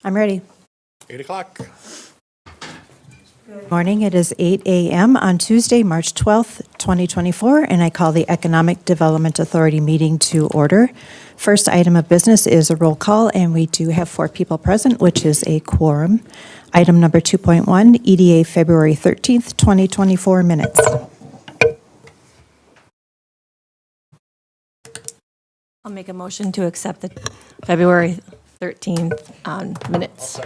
I'm ready. 8 o'clock. Morning, it is 8 a.m. on Tuesday, March 12th, 2024, and I call the Economic Development Authority meeting to order. First item of business is a roll call, and we do have 4 people present, which is a quorum. Item number 2.1, EDA February 13th, 2024 minutes. I'll make a motion to accept the February 13th minutes.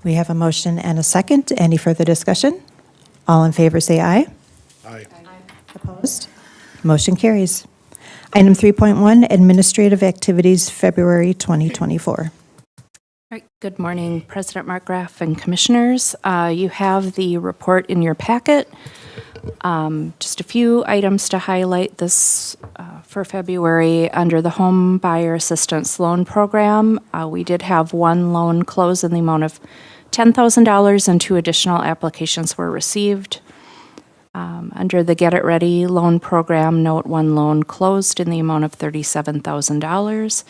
We have a motion and a second. Any further discussion? All in favor say aye. Aye. Opposed? Motion carries. Item 3.1, Administrative Activities, February 2024. All right, good morning, President Markgraf and Commissioners. You have the report in your packet. Just a few items to highlight this for February. Under the Home Buyer Assistance Loan Program, we did have one loan close in the amount of $10,000 and 2 additional applications were received. Under the Get It Ready Loan Program, note 1 loan closed in the amount of $37,000.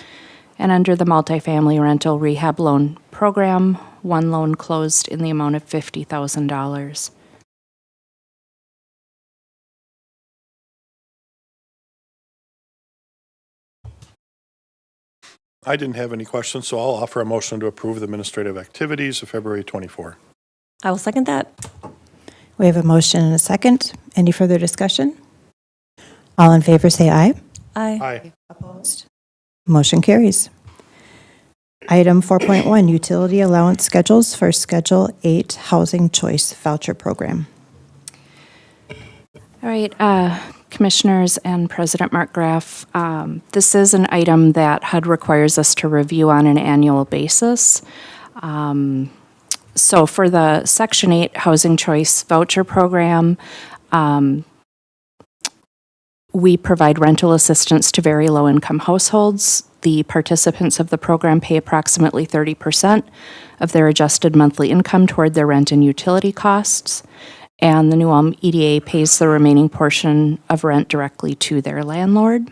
And under the Multifamily Rental Rehab Loan Program, 1 loan closed in the amount of $50,000. I didn't have any questions, so I'll offer a motion to approve the administrative activities of February 24. I will second that. We have a motion and a second. Any further discussion? All in favor say aye. Aye. Aye. Opposed? Motion carries. Item 4.1, Utility Allowance Schedules for Schedule 8 Housing Choice Voucher Program. All right, Commissioners and President Markgraf, this is an item that HUD requires us to review on an annual basis. So for the Section 8 Housing Choice Voucher Program, we provide rental assistance to very low-income households. The participants of the program pay approximately 30% of their adjusted monthly income toward their rent and utility costs, and the New Ulm EDA pays the remaining portion of rent directly to their landlord.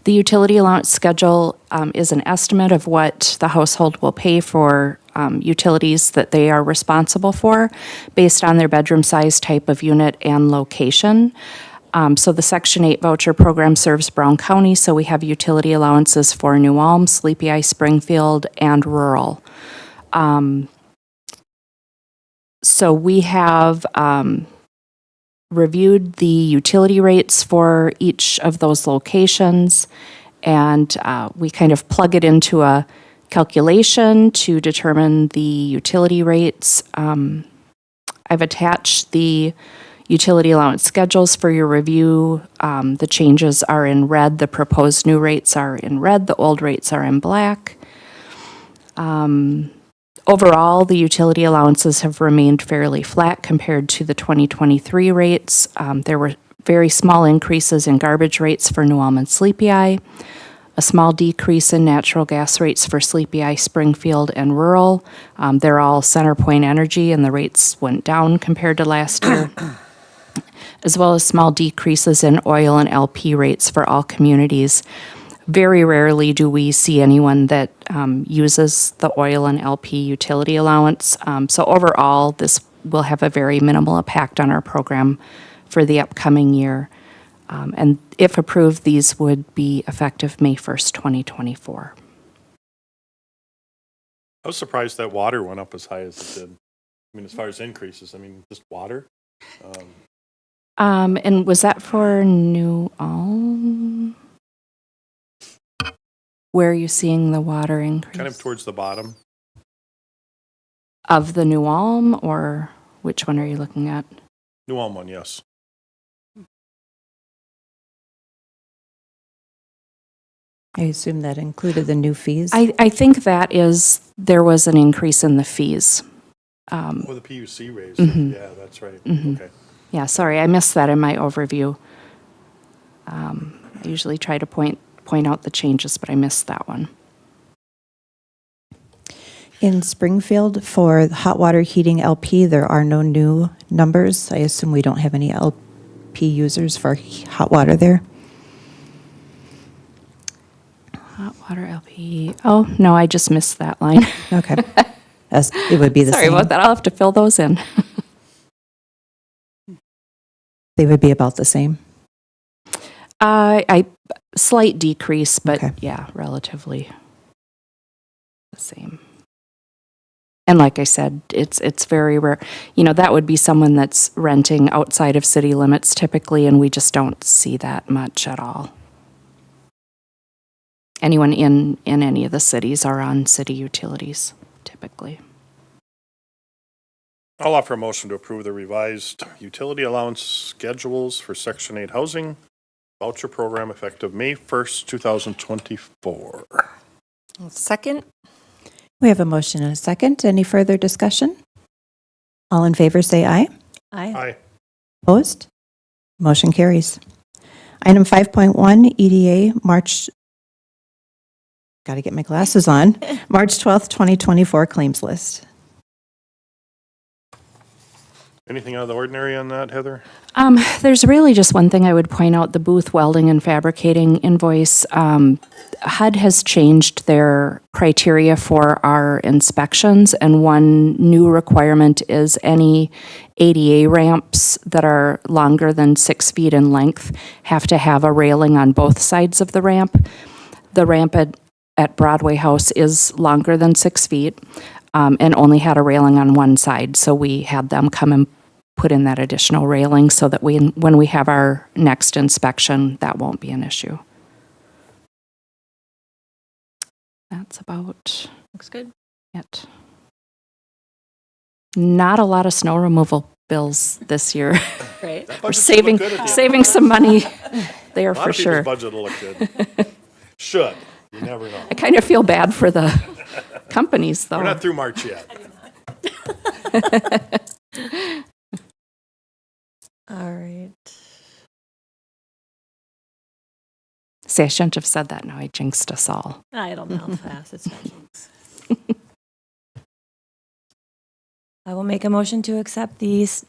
The utility allowance schedule is an estimate of what the household will pay for utilities that they are responsible for based on their bedroom size, type of unit, and location. So the Section 8 voucher program serves Brown County, so we have utility allowances for New Ulm, Sleepy Eye, Springfield, and rural. So we have reviewed the utility rates for each of those locations, and we kind of plug it into a calculation to determine the utility rates. I've attached the utility allowance schedules for your review. The changes are in red. The proposed new rates are in red. The old rates are in black. Overall, the utility allowances have remained fairly flat compared to the 2023 rates. There were very small increases in garbage rates for New Ulm and Sleepy Eye, a small decrease in natural gas rates for Sleepy Eye, Springfield, and rural. They're all CenterPoint Energy, and the rates went down compared to last year, as well as small decreases in oil and LP rates for all communities. Very rarely do we see anyone that uses the oil and LP utility allowance. So overall, this will have a very minimal impact on our program for the upcoming year. And if approved, these would be effective May 1st, 2024. I was surprised that water went up as high as it did. I mean, as far as increases, I mean, just water. And was that for New Ulm? Where are you seeing the water increase? Kind of towards the bottom. Of the New Ulm, or which one are you looking at? New Ulm one, yes. I assume that included the new fees. I think that is, there was an increase in the fees. Oh, the PUC raise. Mhm. Yeah, that's right. Mhm. Okay. Yeah, sorry, I missed that in my overview. I usually try to point out the changes, but I missed that one. In Springfield, for hot water heating LP, there are no new numbers. I assume we don't have any LP users for hot water there. Hot water LP. Oh, no, I just missed that line. Okay. As it would be the Sorry same. about that. I'll have to fill those in. They would be about the same. I slight decrease, but Okay. yeah, relatively the same. And like I said, it's very rare. You know, that would be someone that's renting outside of city limits typically, and we just don't see that much at all. Anyone in any of the cities are on city utilities typically. I'll offer a motion to approve the revised utility allowance schedules for Section 8 housing voucher program effective May 1st, 2024. Second? We have a motion and a second. Any further discussion? All in favor say aye. Aye. Aye. Opposed? Motion carries. Item 5.1, EDA, March, got to get my glasses on, March 12th, 2024 claims list. Anything out of the ordinary on that, Heather? There's really just one thing I would point out, the Booth Welding and Fabricating invoice. HUD has changed their criteria for our inspections, and one new requirement is any ADA ramps that are longer than 6 feet in length have to have a railing on both sides of the ramp. The ramp at Broadway House is longer than 6 feet and only had a railing on one side, so we had them come and put in that additional railing so that when we have our next inspection, that won't be an issue. That's about Looks good. it. Not a lot of snow removal bills this year. Right. We're saving some money there A lot for of people's sure. budget will look good. Should. You never know. I kind of feel bad for the companies though. We're not through March yet. All right. See, I shouldn't have said that. Now I jinxed us all. I don't know how fast it's going. I will make a motion to accept these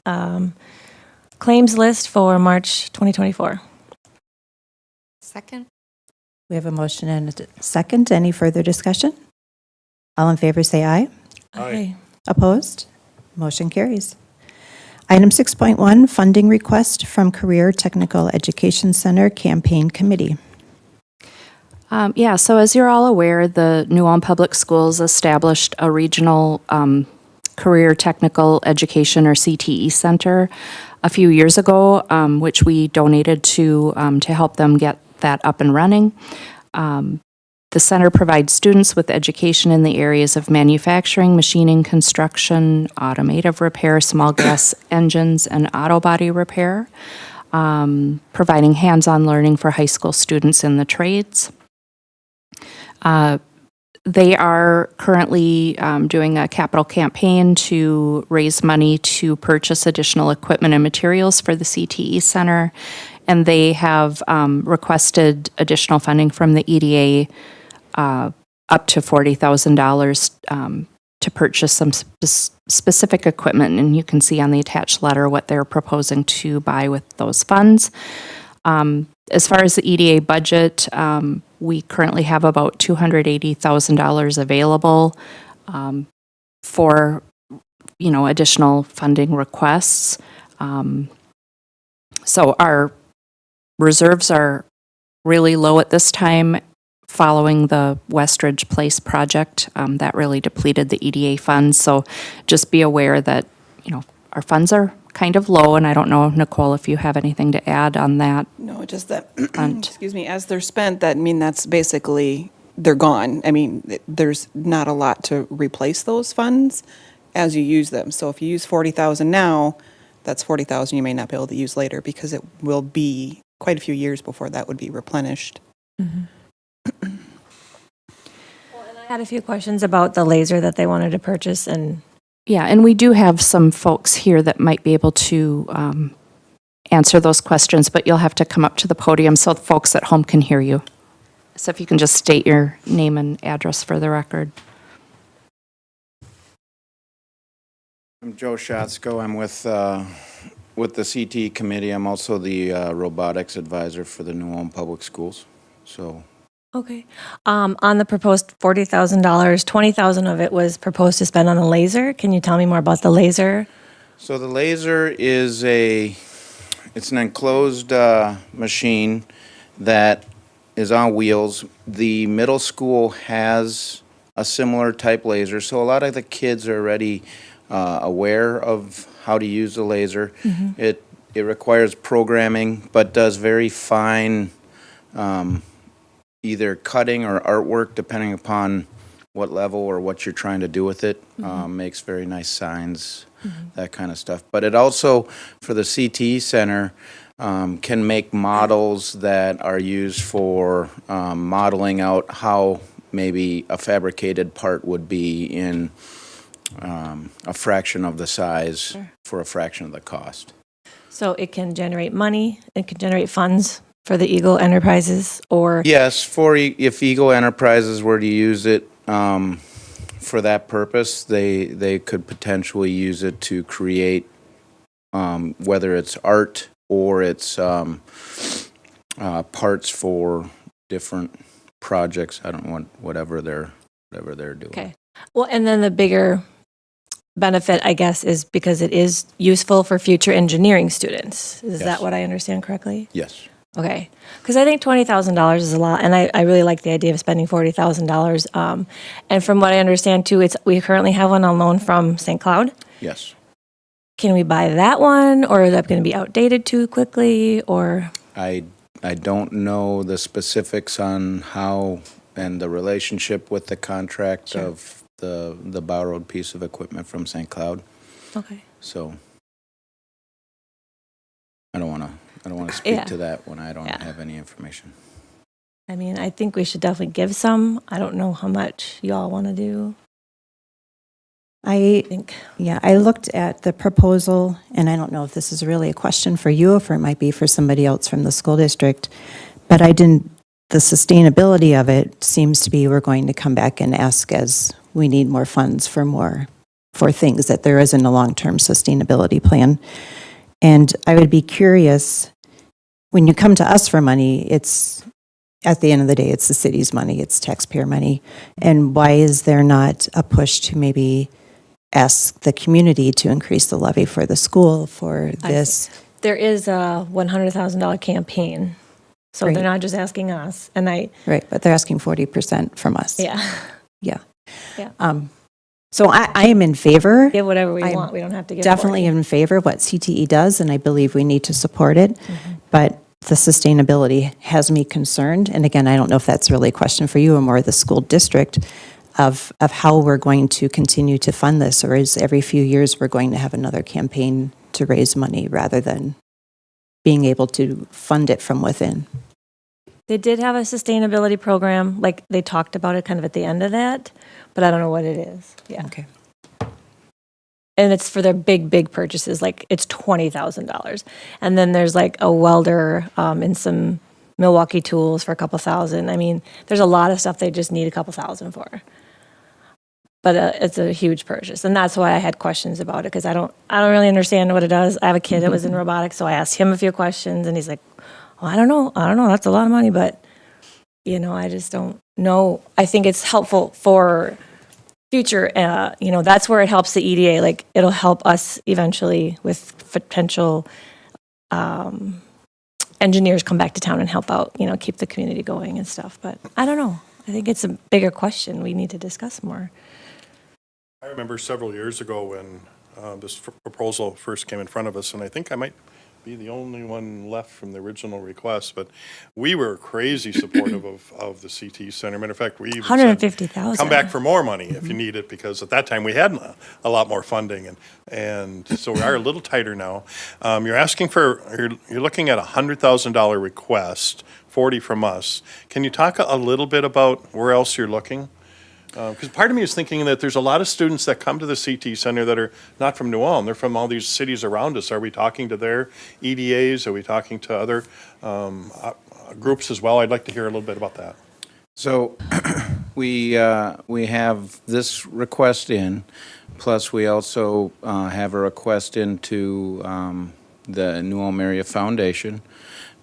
claims list for March 2024. Second? We have a motion and a second. Any further discussion? All in favor say aye. Aye. Opposed? Motion carries. Item 6.1, funding request from Career Technical Education Center Campaign Committee. So as you're all aware, the New Ulm Public Schools established a regional career technical education or CTE center a few years ago, which we donated to help them get that up and running. The center provides students with education in the areas of manufacturing, machining, construction, automotive repair, small gas engines, and auto body repair, providing hands-on learning for high school students in the trades. They are currently doing a capital campaign to raise money to purchase additional equipment and materials for the CTE Center, and they have requested additional funding from the EDA up to $40,000 to purchase some specific equipment, and you can see on the attached letter what they're proposing to buy with those funds. As far as the EDA budget, we currently have about $280,000 available for, additional funding requests. So our reserves are really low at this time following the Westridge Place project. That really depleted the EDA funds. So just be aware that, our funds are kind of low, and I don't know, Nicole, if you have anything to add on that. No, just that, excuse me, as they're spent, that's basically, they're gone. I mean, there's not a lot to replace those funds as you use them. So if you use 40,000 now, that's 40,000 you may not be able to use later because it will be quite a few years before that would be replenished. I had a few questions about the laser that they wanted to purchase, and Yeah, and we do have some folks here that might be able to answer those questions, but you'll have to come up to the podium so the folks at home can hear you. So if you can just state your name and address for the record. I'm Joe Schatzko. I'm with the CT committee. I'm also the robotics advisor for the New Ulm Public Schools. So Okay. On the proposed $40,000, $20,000 of it was proposed to spend on a laser. Can you tell me more about the laser? So the laser is it's an enclosed machine that is on wheels. The middle school has a similar type laser, so a lot of the kids are already aware of how to use the laser. It requires programming, but does very fine either cutting or artwork, depending upon what level or what you're trying to do with it. Makes very nice signs, that kind of stuff. But it also, for the CTE Center, can make models that are used for modeling out how maybe a fabricated part would be in a fraction of the size for a fraction of the cost. So it can generate money, it can generate funds for the Eagle Enterprises, or? Yes, if Eagle Enterprises were to use it for that purpose, they could potentially use it to create, whether it's art or it's parts for different projects. I don't want whatever they're doing. Okay. Well, and then the bigger benefit, I guess, is because it is useful for future engineering students. Is Yes. that what I understand correctly? Yes. Okay. Because I think $20,000 is a lot, and I really like the idea of spending $40,000. And from what I understand, too, we currently have one on loan from St. Cloud. Yes. Can we buy that one, or is that going to be outdated too quickly, or? I don't know the specifics on how and the relationship with the contract Sure. of the borrowed piece of equipment from St. Cloud. Okay. So I don't want to speak Yeah. to that when I don't Yeah. have any information. I mean, I think we should definitely give some. I don't know how much y'all want to do. I think. Yeah, I looked at the proposal, and I don't know if this is really a question for you, or if it might be for somebody else from the school district, but the sustainability of it seems to be we're going to come back and ask as we need more funds for things, that there isn't a long-term sustainability plan. And I would be curious, when you come to us for money, it's, at the end of the day, it's the city's money, it's taxpayer money. And why is there not a push to maybe ask the community to increase the levy for the school for this? There is a $100,000 campaign, so they're Right. not just asking us. And Right, but they're asking 40% from us. yeah, Yeah. Yeah. So I am in favor. give whatever we I'm want. We don't have to give. Definitely 40. in favor of what CTE does, and I believe we need to support it. But the sustainability has me concerned. And again, I don't know if that's really a question for you or more the school district of how we're going to continue to fund this, or is every few years we're going to have another campaign to raise money rather than being able to fund it from within. They did have a sustainability program, like they talked about it kind of at the end of that, but I don't know what it is. Yeah. Okay. And it's for their big purchases, like it's $20,000. And then there's like a welder and some Milwaukee tools for a couple thousand. I mean, there's a lot of stuff they just need a couple thousand for. But it's a huge purchase, and that's why I had questions about it, because I don't really understand what it does. I have a kid that was in robotics, so I asked him a few questions, and he's like, "Well, I don't know. That's a lot of money, but I just don't know. I think it's helpful for future. That's where it helps the EDA. Like it'll help us eventually with potential engineers come back to town and help out. Keep the community going and stuff. But I don't know. I think it's a bigger question we need to discuss more. I remember several years ago when this proposal first came in front of us, and I think I might be the only one left from the original request, but we were crazy supportive of the CT Center. Matter of fact, we even said, $150,000. come back for more money if you need it, because at that time we had a lot more funding, and so we are a little tighter now. You're looking at a $100,000 request, 40 from us. Can you talk a little bit about where else you're looking? Because part of me is thinking that there's a lot of students that come to the CT Center that are not from New Ulm. They're from all these cities around us. Are we talking to their EDAs? Are we talking to other groups as well? I'd like to hear a little bit about that. So we have this request in, plus we also have a request into the New Ulm Area Foundation.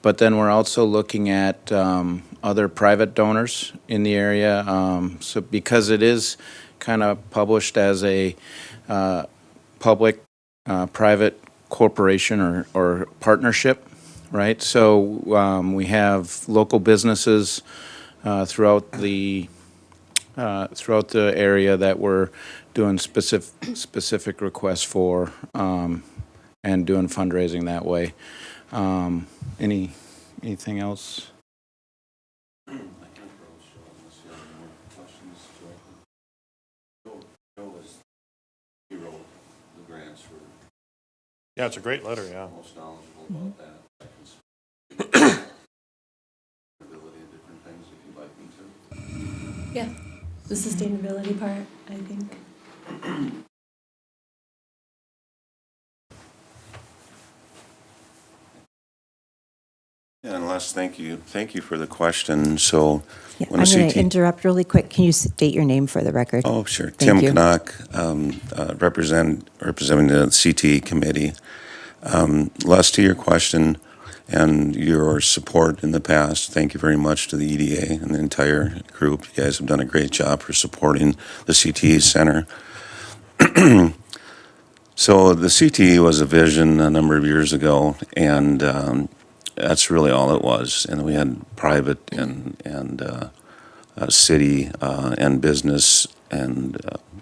But then we're also looking at other private donors in the area. So because it is kind of published as a public-private corporation or partnership, right? So we have local businesses throughout the area that we're doing specific requests for and doing fundraising that way. Anything else? Yeah, it's a great letter, yeah. Yeah, the sustainability part, I think. Yeah, and Les, thank you for the question. So, Yeah, when I'm a going to CT interrupt really quick. Can you state your name for the record? Oh, sure. Thank Tim you. Knock, representing the CT committee. Les, to your question and your support in the past, thank you very much to the EDA and the entire group. You guys have done a great job for supporting the CTE Center. So the CTE was a vision a number of years ago, and that's really all it was. And we had private and city and business and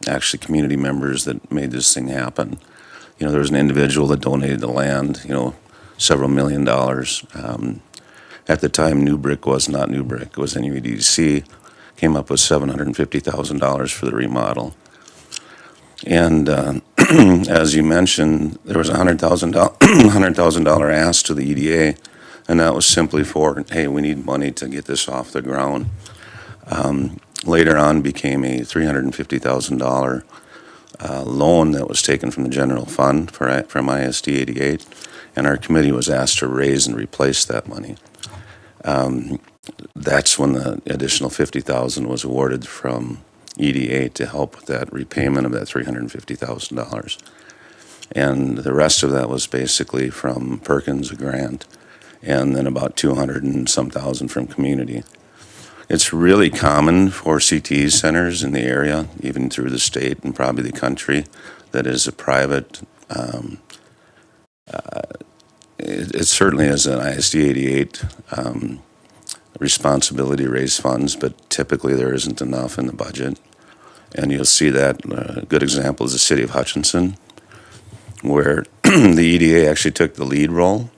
actually community members that made this thing happen. You know, there was an individual that donated the land, several $1 million. At the time, New Brick was not New Brick, it was NUEDC, came up with $750,000 for the remodel. And as you mentioned, there was a $100,000 ask to the EDA, and that was simply for, hey, we need money to get this off the ground. Later on became a $350,000 loan that was taken from the general fund from ISD 88, and our committee was asked to raise and replace that money. That's when the additional $50,000 was awarded from EDA to help with that repayment of that $350,000. And the rest of that was basically from Perkins, a grant, and then about 200 and some thousand from community. It's really common for CTE centers in the area, even through the state and probably the country, that is a private, it certainly is an ISD 88 responsibility to raise funds, but typically there isn't enough in the budget. And you'll see that, a good example is the city of Hutchinson, where the EDA actually took the lead role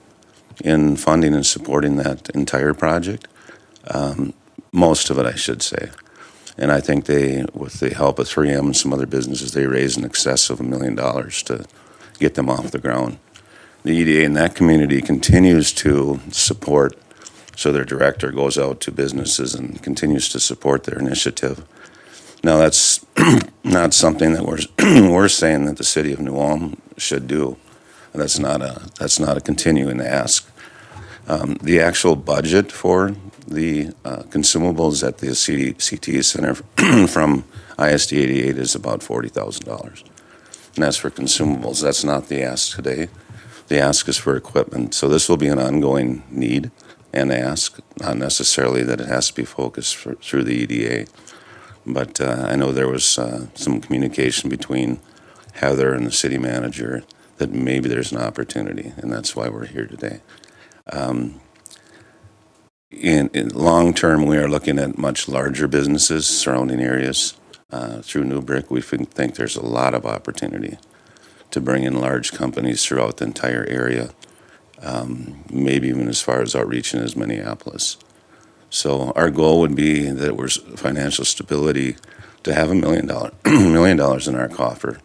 in funding and supporting that entire project. Most of it, I should say. And I think they, with the help of 3M and some other businesses, they raised in excess of $1 million to get them off the ground. The EDA in that community continues to support, so their director goes out to businesses and continues to support their initiative. Now, that's not something that we're saying that the city of New Ulm should do. That's not a continuing ask. The actual budget for the consumables at the CTE Center from ISD 88 is about $40,000. And that's for consumables. That's not the ask today. The ask is for equipment. So this will be an ongoing need and ask, not necessarily that it has to be focused through the EDA. But I know there was some communication between Heather and the city manager that maybe there's an opportunity, and that's why we're here today. In long term, we are looking at much larger businesses, surrounding areas. Through New Brick, we think there's a lot of opportunity to bring in large companies throughout the entire area, maybe even as far as outreaching as Minneapolis. So our goal would be that we're financial stability to have $1 million in our coffer,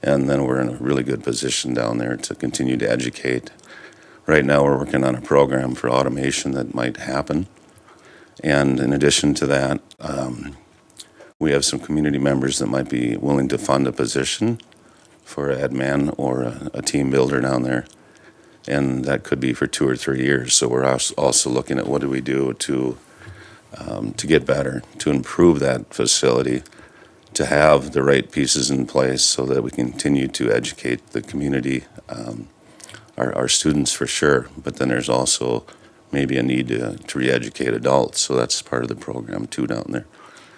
and then we're in a really good position down there to continue to educate. Right now, we're working on a program for automation that might happen. And in addition to that, we have some community members that might be willing to fund a position for an admin or a team builder down there. And that could be for 2 or 3 years. So we're also looking at what do we do to get better, to improve that facility, to have the right pieces in place so that we continue to educate the community, our students for sure, but then there's also maybe a need to re-educate adults, so that's part of the program too down there.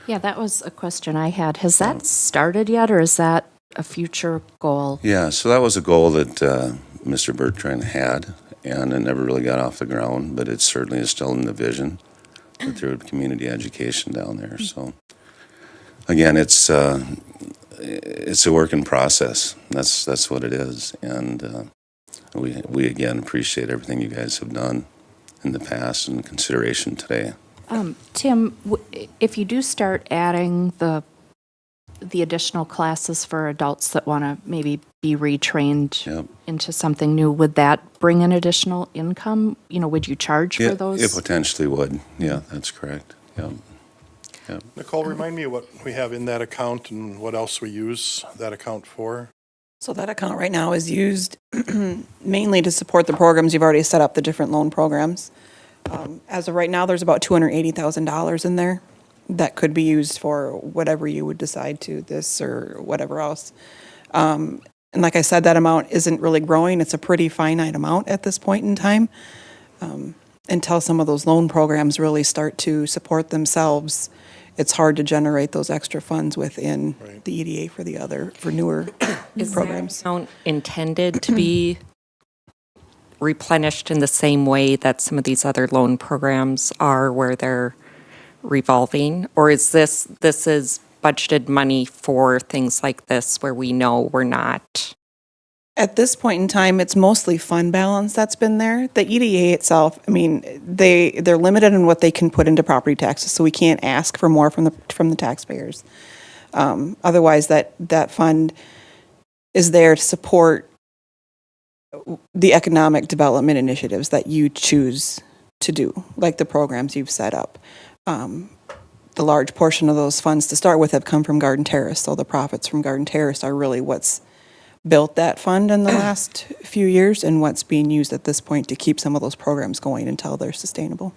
Yeah, that was a question I had. Has that started yet, or is that a future goal? Yeah, so that was a goal that Mr. Bertrand had, and it never really got off the ground, but it certainly is still in the vision through community education down there. So again, it's a work in process. That's what it is, and we again appreciate everything you guys have done in the past and consideration today. Tim, if you do start adding the additional classes for adults that want to maybe be retrained Yep. into something new, would that bring in additional income? Would you charge for those? It potentially would. Yeah, that's correct. Yep. Yep. Nicole, remind me what we have in that account and what else we use that account for? So that account right now is used mainly to support the programs you've already set up, the different loan programs. As of right now, there's about $280,000 in there that could be used for whatever you would decide to, this or whatever else. And like I said, that amount isn't really growing. It's a pretty finite amount at this point in time. Until some of those loan programs really start to support themselves, it's hard to generate those extra funds within Right. the EDA for newer programs. Is that account intended to be replenished in the same way that some of these other loan programs are, where they're revolving? Or is this is budgeted money for things like this where we know we're not? At this point in time, it's mostly fund balance that's been there. The EDA itself, I mean, they're limited in what they can put into property taxes, so we can't ask for more from the taxpayers. Otherwise, that fund is there to support the economic development initiatives that you choose to do, like the programs you've set up. The large portion of those funds to start with have come from Garden Terrace, so the profits from Garden Terrace are really what's built that fund in the last few years and what's being used at this point to keep some of those programs going until they're sustainable.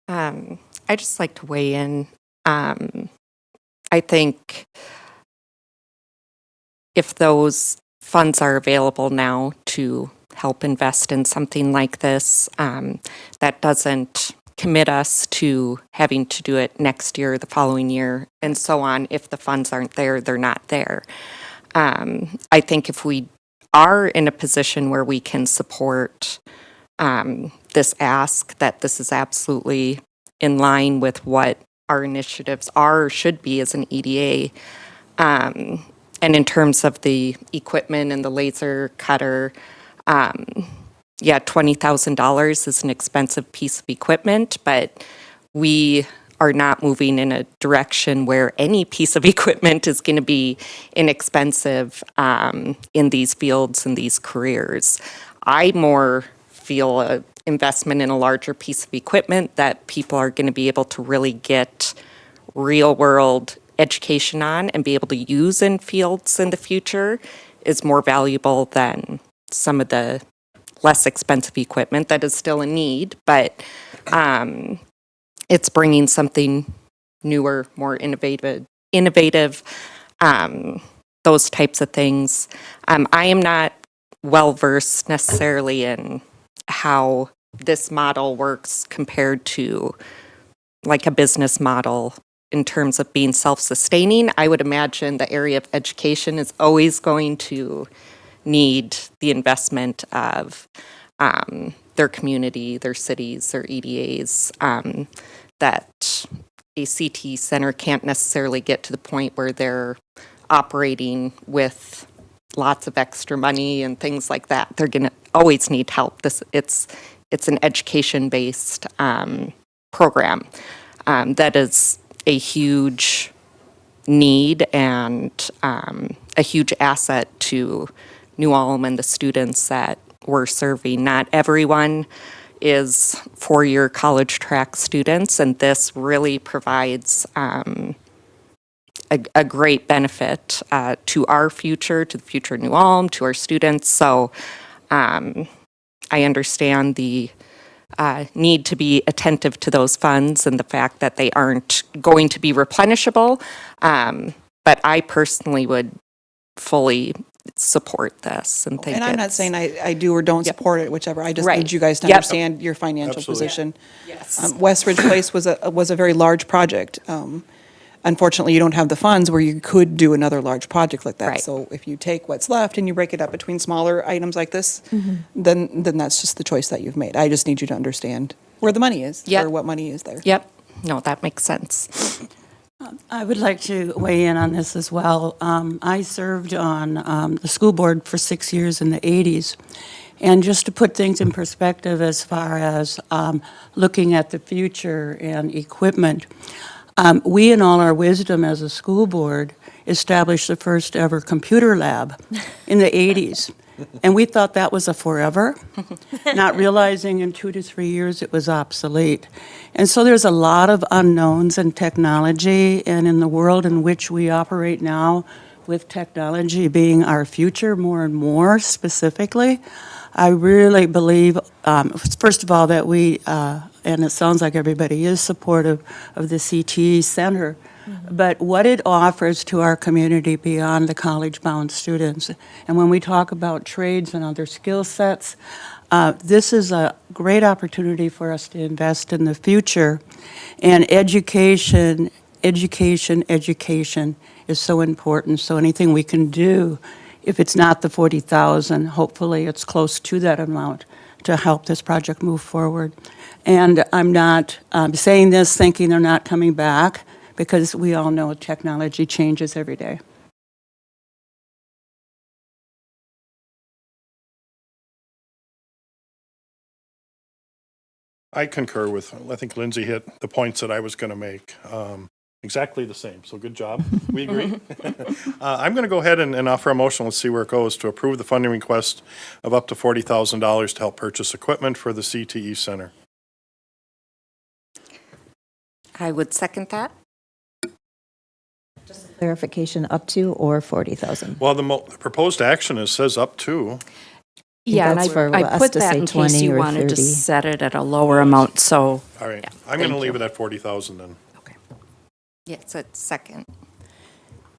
I just like to weigh in. I think if those funds are available now to help invest in something like this, that doesn't commit us to having to do it next year, the following year, and so on. If the funds aren't there, they're not there. I think if we are in a position where we can support this ask, that this is absolutely in line with what our initiatives are or should be as an EDA. And in terms of the equipment and the laser cutter, yeah, $20,000 is an expensive piece of equipment, but we are not moving in a direction where any piece of equipment is going to be inexpensive in these fields and these careers. I more feel an investment in a larger piece of equipment that people are going to be able to really get real world education on and be able to use in fields in the future is more valuable than some of the less expensive equipment that is still a need, but it's bringing something newer, more innovative, those types of things. I am not well versed necessarily in how this model works compared to like a business model in terms of being self-sustaining. I would imagine the area of education is always going to need the investment of their community, their cities, their EDAs, that a CT center can't necessarily get to the point where they're operating with lots of extra money and things like that. They're going to always need help. It's an education-based program that is a huge need and a huge asset to New Ulm and the students that we're serving. Not everyone is four-year college track students, and this really provides a great benefit to our future, to the future of New Ulm, to our students. So I understand the need to be attentive to those funds and the fact that they aren't going to be replenishable. But I personally would fully support this and think And I'm not it's- saying I do or don't Yep. support it, whichever. I just Right. need you guys to Yep. understand your financial Absolutely. position. Yes. Westridge Place was a very large project. Unfortunately, you don't have the funds where you could do another large project like that. Right. So if you take what's left and you break it up between smaller items like this, Mm-hmm. then that's just the choice that you've made. I just need you to understand where the money is, Yep. or what money is there. Yep. No, that makes sense. I would like to weigh in on this as well. I served on the school board for 6 years in the 80s. And just to put things in perspective as far as looking at the future and equipment, we, in all our wisdom as a school board, established the first ever computer lab in the 80s. And we thought that was a forever, not realizing in 2 to 3 years it was obsolete. And so there's a lot of unknowns in technology, and in the world in which we operate now, with technology being our future more and more specifically, I really believe, first of all, that we, and it sounds like everybody is supportive of the CTE Center, but what it offers to our community beyond the college-bound students. And when we talk about trades and other skill sets, this is a great opportunity for us to invest in the future. And education is so important. So anything we can do, if it's not the 40,000, hopefully it's close to that amount to help this project move forward. And I'm not saying this thinking they're not coming back, because we all know technology changes every day. I concur with, I think Lindsay hit the points that I was going to make. Exactly the same, so good job. We agree. I'm going to go ahead and offer a motion, let's see where it goes, to approve the funding request of up to $40,000 to help purchase equipment for the CTE Center. I would second that. Clarification, up to or 40,000? Well, the proposed action says up to. Yeah, and that's for I us put to that say in case 20 you or wanted to 30. set it at a lower amount, so. All right, Yeah, I'm going to thank leave you. it at 40,000 then. Yes, it's second.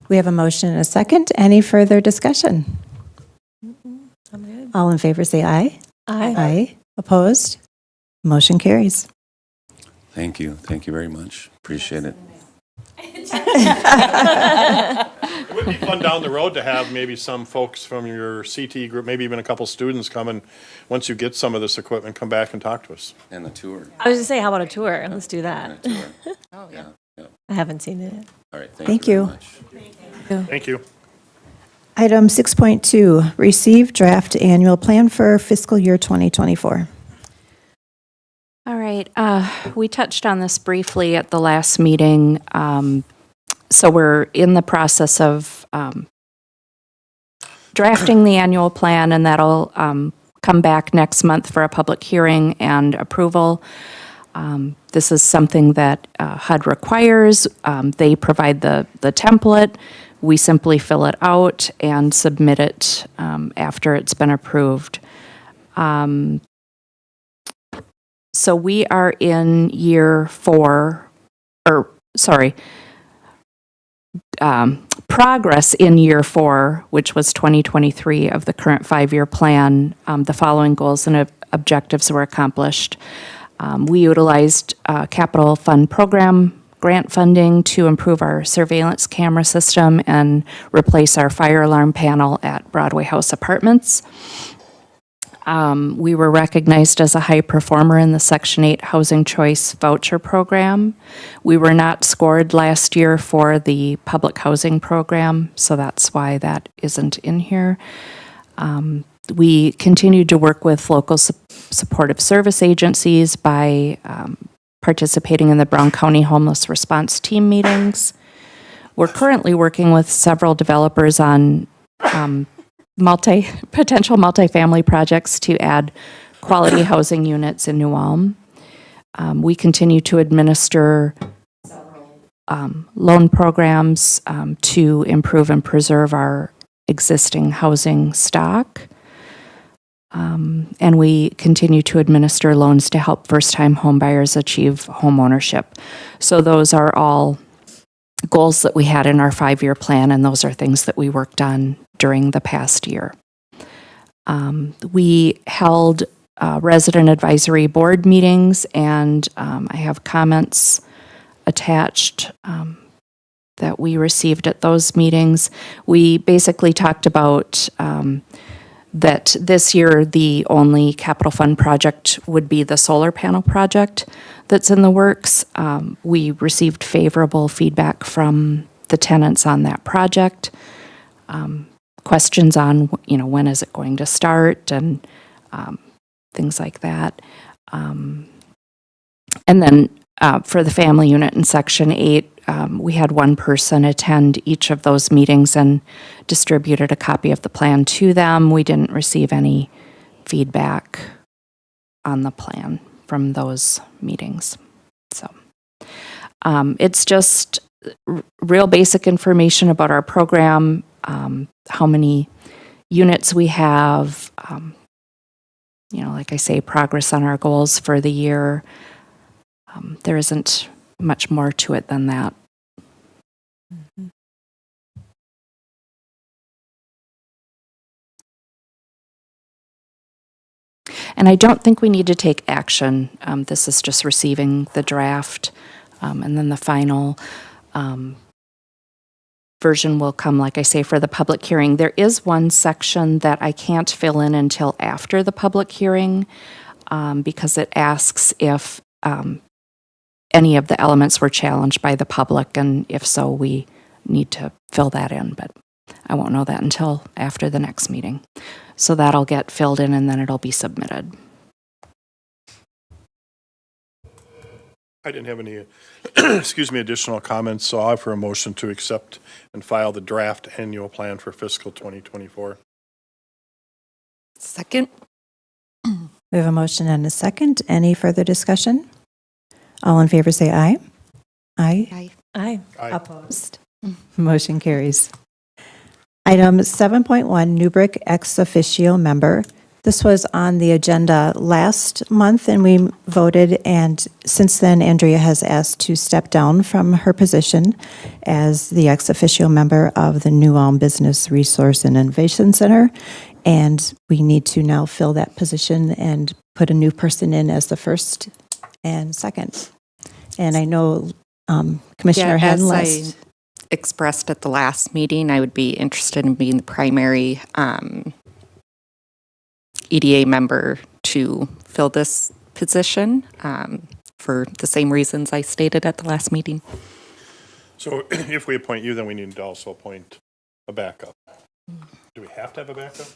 We have a motion and a second. Any further discussion? I'm good. All in favor, say aye. Aye. Aye. Opposed? Motion carries. Thank you very much. Appreciate it. It would be fun down the road to have maybe some folks from your CT group, maybe even a couple students come and, once you get some of this equipment, come back and talk to us. And the tour. I was just saying, how about a tour? Let's do that. And the tour. Oh, yeah. I haven't seen it. All right, Thank thank you. you very much. Thank you. Item 6.2, receive draft annual plan for fiscal year 2024. All right, we touched on this briefly at the last meeting. So we're in the process of drafting the annual plan, and that'll come back next month for a public hearing and approval. This is something that HUD requires. They provide the template. We simply fill it out and submit it after it's been approved. So we are in year 4, progress in year 4, which was 2023 of the current 5-year plan. The following goals and objectives were accomplished. We utilized capital fund program grant funding to improve our surveillance camera system and replace our fire alarm panel at Broadway House Apartments. We were recognized as a high performer in the Section 8 Housing Choice Voucher Program. We were not scored last year for the public housing program, so that's why that isn't in here. We continued to work with local supportive service agencies by participating in the Brown County Homeless Response Team meetings. We're currently working with several developers on potential multifamily projects to add quality housing units in New Ulm. We continue to administer loan programs to improve and preserve our existing housing stock. And we continue to administer loans to help first-time homebuyers achieve home ownership. So those are all goals that we had in our 5-year plan, and those are things that we worked on during the past year. We held resident advisory board meetings, and I have comments attached that we received at those meetings. We basically talked about that this year the only capital fund project would be the solar panel project that's in the works. We received favorable feedback from the tenants on that project. Questions on, when is it going to start and things like that. And then for the family unit in Section 8, we had one person attend each of those meetings and distributed a copy of the plan to them. We didn't receive any feedback on the plan from those meetings. So it's just real basic information about our program, how many units we have, like I say, progress on our goals for the year. There isn't much more to it than that. And I don't think we need to take action. This is just receiving the draft, and then the final version will come, like I say, for the public hearing. There is one section that I can't fill in until after the public hearing, because it asks if any of the elements were challenged by the public, and if so, we need to fill that in, but I won't know that until after the next meeting. So that'll get filled in, and then it'll be submitted. I didn't have any, additional comments, so I'll offer a motion to accept and file the draft annual plan for fiscal 2024. Second? We have a motion and a second. Any further discussion? All in favor say aye. Aye. Aye. Aye. Aye. Opposed? Motion carries. Item 7.1, Newbrick ex officio member. This was on the agenda last month, and we voted, and since then, Andrea has asked to step down from her position as the ex officio member of the New Ulm Business Resource and Innovation Center, and we need to now fill that position and put a new person in as the first and second. And I know Commissioner Henn as I expressed at the last meeting, I would be interested in being the primary EDA member to fill this position for the same reasons I stated at the last meeting. So if we appoint you, then we need to also appoint a backup. Do we have to have a backup?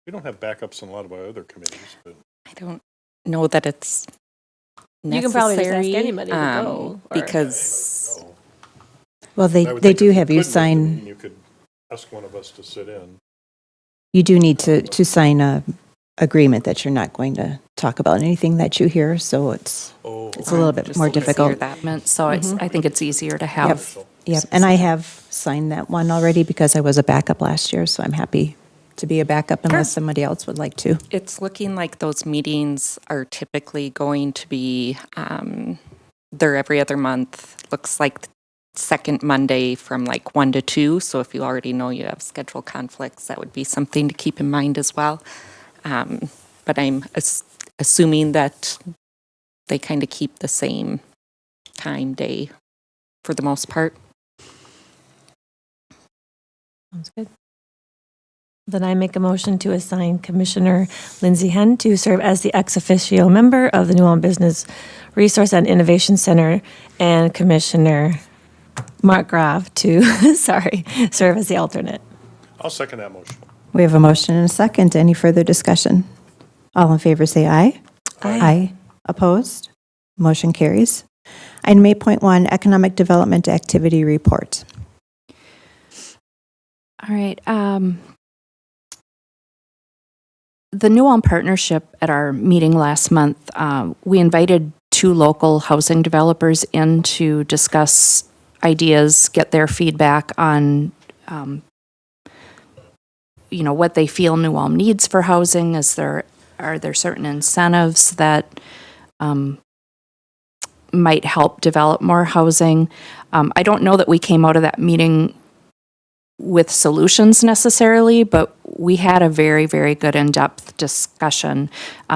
We don't have backups in a lot of our other committees, but I don't know that it's necessary. You can probably just ask anybody to go. Because Well, I would they think do if have you you couldn't, sign, you could ask one of us to sit in. you do need to sign a agreement that you're not going to talk about anything that you hear, so it's a little bit Just more easier difficult. that meant, so I think it's easier to have. Yep, and I have signed that one already because I was a backup last year, so I'm happy to be a backup unless somebody else would like to. it's looking like those meetings are typically going to be, they're every other month. Looks like the second Monday from like 1 to 2. So if you already know you have schedule conflicts, that would be something to keep in mind as well. But I'm assuming that they kind of keep the same time, day for the most part. Sounds good. Then I make a motion to assign Commissioner Lindsay Henn to serve as the ex officio member of the New Ulm Business Resource and Innovation Center, and Commissioner Mark Graf to, serve as the alternate. I'll second that motion. We have a motion and a second. Any further discussion? All in favor say aye. Aye. Opposed? Motion carries. Item 8.1, Economic Development Activity Report. All right. The New Ulm Partnership at our meeting last month, we invited 2 local housing developers in to discuss ideas, get their feedback on, what they feel New Ulm needs for housing. Are there certain incentives that might help develop more housing. I don't know that we came out of that meeting with solutions necessarily, but we had a very, very good in-depth discussion.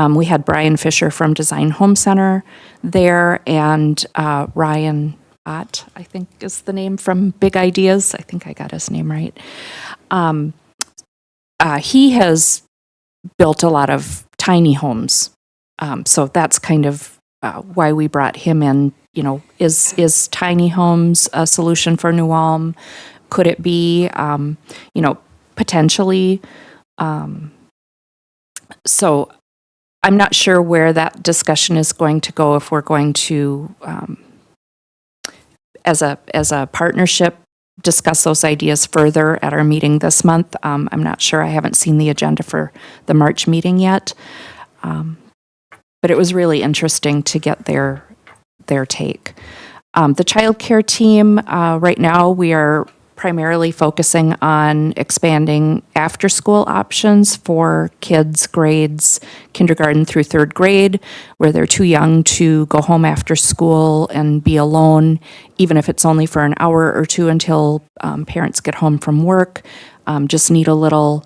We had Brian Fisher from Design Home Center there, and Ryan Ott, I think is the name, from Big Ideas. I think I got his name right. He has built a lot of tiny homes. So that's kind of why we brought him in. You know, is tiny homes a solution for New Ulm? Could it be, potentially? So I'm not sure where that discussion is going to go, if we're going to, as a partnership, discuss those ideas further at our meeting this month. I'm not sure. I haven't seen the agenda for the March meeting yet. But it was really interesting to get their take. The childcare team, right now, we are primarily focusing on expanding after-school options for kids grades kindergarten through third grade, where they're too young to go home after school and be alone, even if it's only for an hour or two until parents get home from work. Just need a little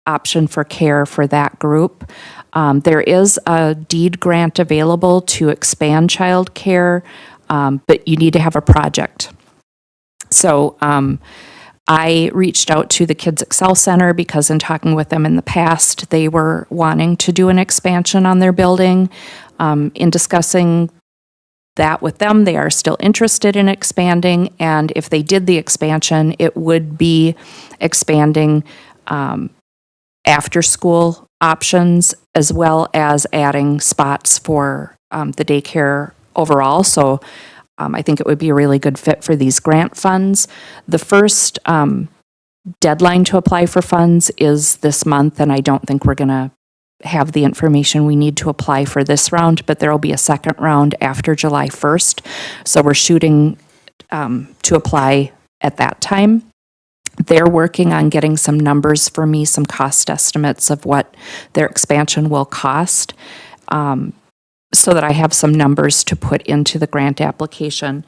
option for care for that group. There is a deed grant available to expand childcare, but you need to have a project. So I reached out to the Kids Excel Center because in talking with them in the past, they were wanting to do an expansion on their building. In discussing that with them, they are still interested in expanding, and if they did the expansion, it would be expanding after-school options as well as adding spots for the daycare overall. So I think it would be a really good fit for these grant funds. The first deadline to apply for funds is this month, and I don't think we're going to have the information we need to apply for this round, but there will be a second round after July 1st. So we're shooting to apply at that time. They're working on getting some numbers for me, some cost estimates of what their expansion will cost, so that I have some numbers to put into the grant application.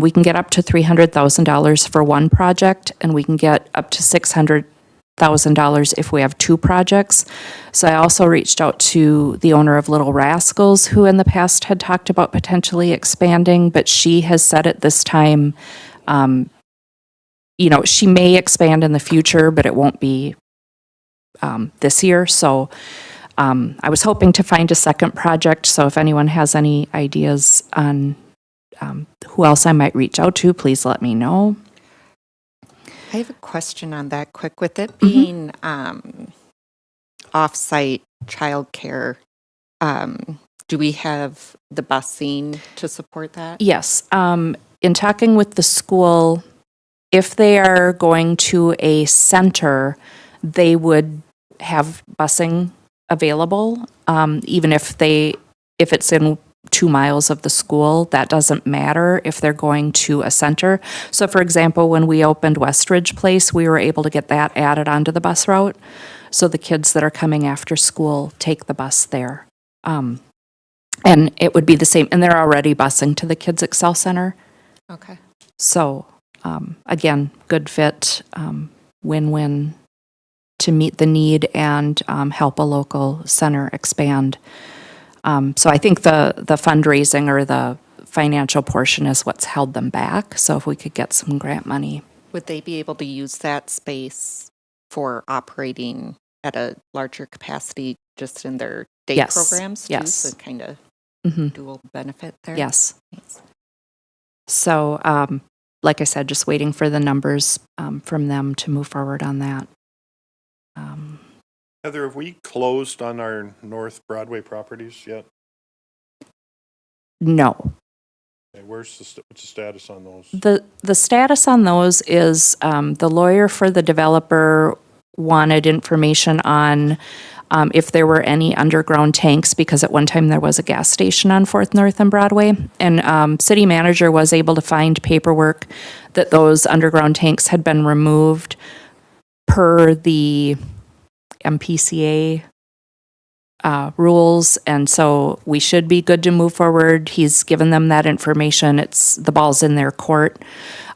We can get up to $300,000 for one project, and we can get up to $600,000 if we have two projects. So I also reached out to the owner of Little Rascals, who in the past had talked about potentially expanding, but she has said at this time, she may expand in the future, but it won't be this year. So I was hoping to find a second project. So if anyone has any ideas on who else I might reach out to, please let me know. I have a question on that quick. With it being off-site childcare, do we have the busing to support that? Yes. In talking with the school, if they are going to a center, they would have busing available, even if it's in 2 miles of the school. That doesn't matter if they're going to a center. So for example, when we opened Westridge Place, we were able to get that added onto the bus route. So the kids that are coming after school take the bus there. And it would be the same, and they're already busing to the Kids Excel Center. Okay. So again, good fit, win-win to meet the need and help a local center expand. So I think the fundraising or the financial portion is what's held them back. So if we could get some grant money. Would they be able to use that space for operating at a larger capacity just in their day Yes. programs too? Yes. So kind of dual benefit there? Yes. So like I said, just waiting for the numbers from them to move forward on that. Heather, have we closed on our North Broadway properties yet? No. Okay, what's the status on those? The status on those is the lawyer for the developer wanted information on if there were any underground tanks, because at one time there was a gas station on 4th North and Broadway. And city manager was able to find paperwork that those underground tanks had been removed per the MPCA rules, and so we should be good to move forward. He's given them that information. The ball's in their court.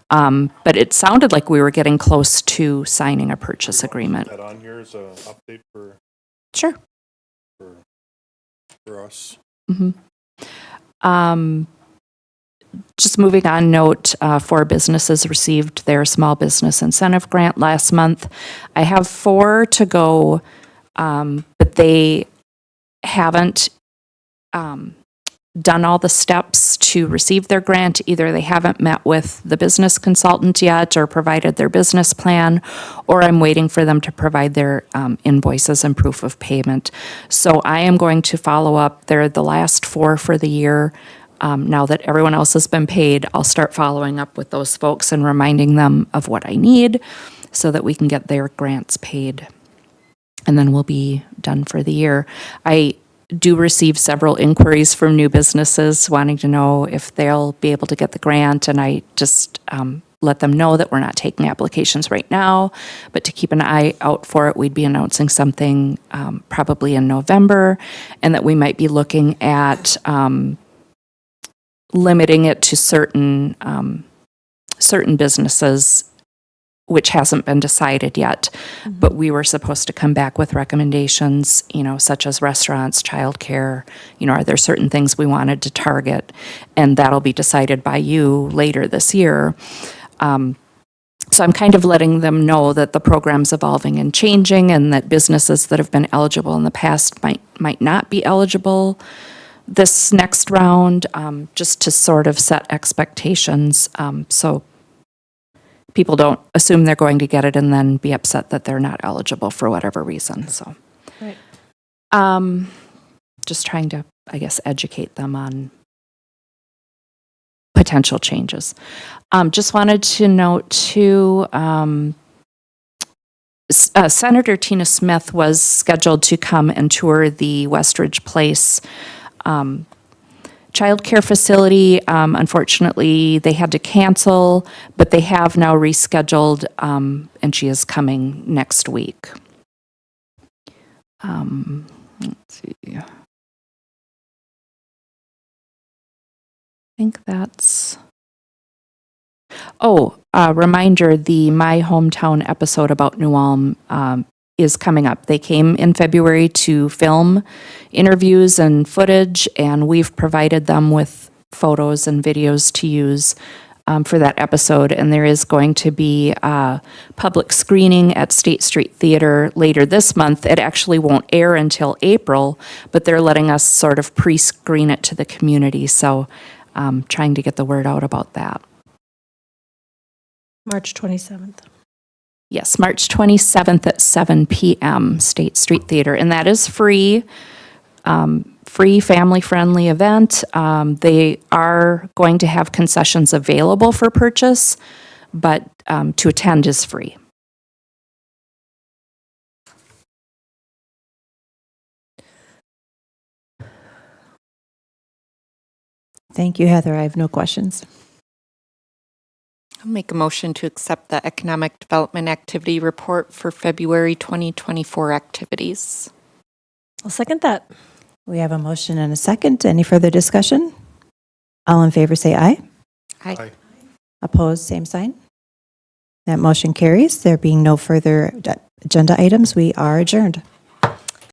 But it sounded like we were getting close to signing a purchase agreement. Put that on here as an update for Sure. us. Just moving on, note 4 businesses received their small business incentive grant last month. I have 4 to go, but they haven't done all the steps to receive their grant. Either they haven't met with the business consultant yet or provided their business plan, or I'm waiting for them to provide their invoices and proof of payment. So I am going to follow up. They're the last 4 for the year. Now that everyone else has been paid, I'll start following up with those folks and reminding them of what I need so that we can get their grants paid. And then we'll be done for the year. I do receive several inquiries from new businesses wanting to know if they'll be able to get the grant, and I just let them know that we're not taking applications right now, but to keep an eye out for it. We'd be announcing something probably in November, and that we might be looking at limiting it to certain businesses, which hasn't been decided yet. But we were supposed to come back with recommendations, such as restaurants, childcare. Are there certain things we wanted to target? And that'll be decided by you later this year. So I'm kind of letting them know that the program's evolving and changing, and that businesses that have been eligible in the past might not be eligible this next round, just to sort of set expectations. So people don't assume they're going to get it and then be upset that they're not eligible for whatever reason. So, Right. Just trying to, I guess, educate them on potential changes. Just wanted to note too, Senator Tina Smith was scheduled to come and tour the Westridge Place childcare facility. Unfortunately, they had to cancel, but they have now rescheduled, and she is coming next week. Let's see. I think that's... Oh, reminder, the My Hometown episode about New Ulm is coming up. They came in February to film interviews and footage, and we've provided them with photos and videos to use for that episode. And there is going to be a public screening at State Street Theater later this month. It actually won't air until April, but they're letting us sort of pre-screen it to the community. So trying to get the word out about that. March 27th. Yes, March 27th at 7 p.m., State Street Theater. And that is free, family-friendly event. They are going to have concessions available for purchase, but to attend is free. Thank you, Heather. I have no questions. I'll make a motion to accept the Economic Development Activity Report for February 2024 activities. I'll second that. We have a motion and a second. Any further discussion? All in favor say aye. Aye. Opposed, same sign. That motion carries. There being no further agenda items, we are adjourned.